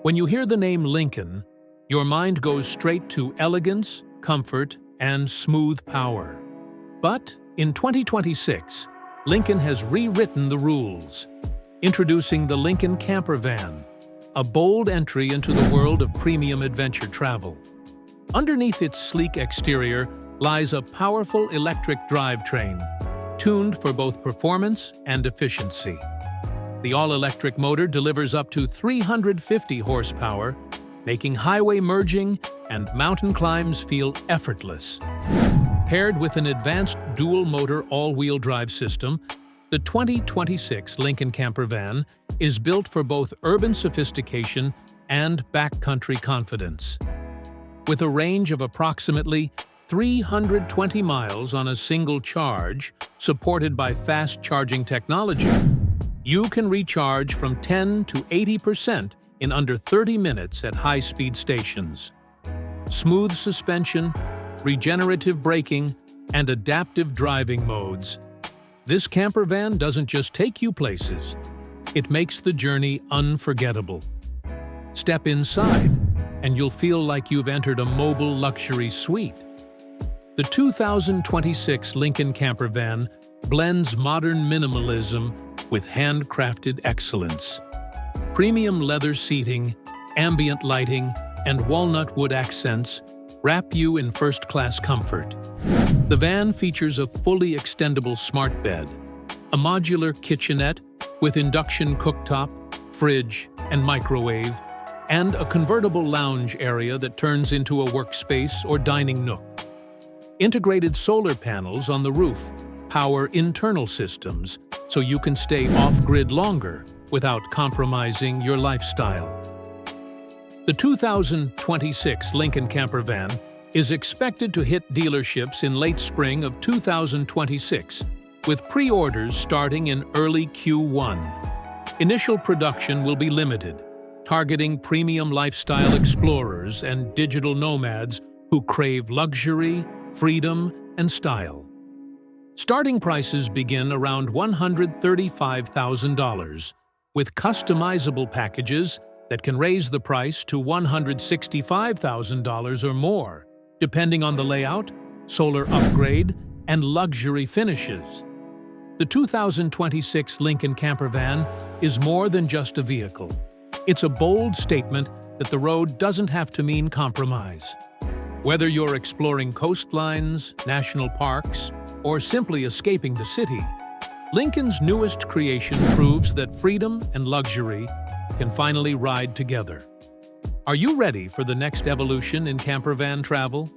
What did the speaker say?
When you hear the name Lincoln, your mind goes straight to elegance, comfort, and smooth power. But in 2026, Lincoln has rewritten the rules. Introducing the Lincoln Campervan, a bold entry into the world of premium adventure travel. Underneath its sleek exterior lies a powerful electric drivetrain, tuned for both performance and efficiency. The all-electric motor delivers up to 350 horsepower, making highway merging and mountain climbs feel effortless. Paired with an advanced dual-motor all-wheel drive system, the 2026 Lincoln Campervan is built for both urban sophistication and backcountry confidence. With a range of approximately 320 miles on a single charge, supported by fast-charging technology, you can recharge from 10 to 80% in under 30 minutes at high-speed stations. Smooth suspension, regenerative braking, and adaptive driving modes. This campervan doesn't just take you places, it makes the journey unforgettable. Step inside, and you'll feel like you've entered a mobile luxury suite. The 2026 Lincoln Campervan blends modern minimalism with handcrafted excellence. Premium leather seating, ambient lighting, and walnut wood accents wrap you in first-class comfort. The van features a fully extendable smart bed, a modular kitchenette with induction cooktop, fridge, and microwave, and a convertible lounge area that turns into a workspace or dining nook. Integrated solar panels on the roof power internal systems so you can stay off-grid longer without compromising your lifestyle. The 2026 Lincoln Campervan is expected to hit dealerships in late spring of 2026, with pre-orders starting in early Q1. Initial production will be limited, targeting premium lifestyle explorers and digital nomads who crave luxury, freedom, and style. Starting prices begin around $135,000, with customizable packages that can raise the price to $165,000 or more, depending on the layout, solar upgrade, and luxury finishes. The 2026 Lincoln Campervan is more than just a vehicle. It's a bold statement that the road doesn't have to mean compromise. Whether you're exploring coastlines, national parks, or simply escaping the city, Lincoln's newest creation proves that freedom and luxury can finally ride together. Are you ready for the next evolution in campervan travel?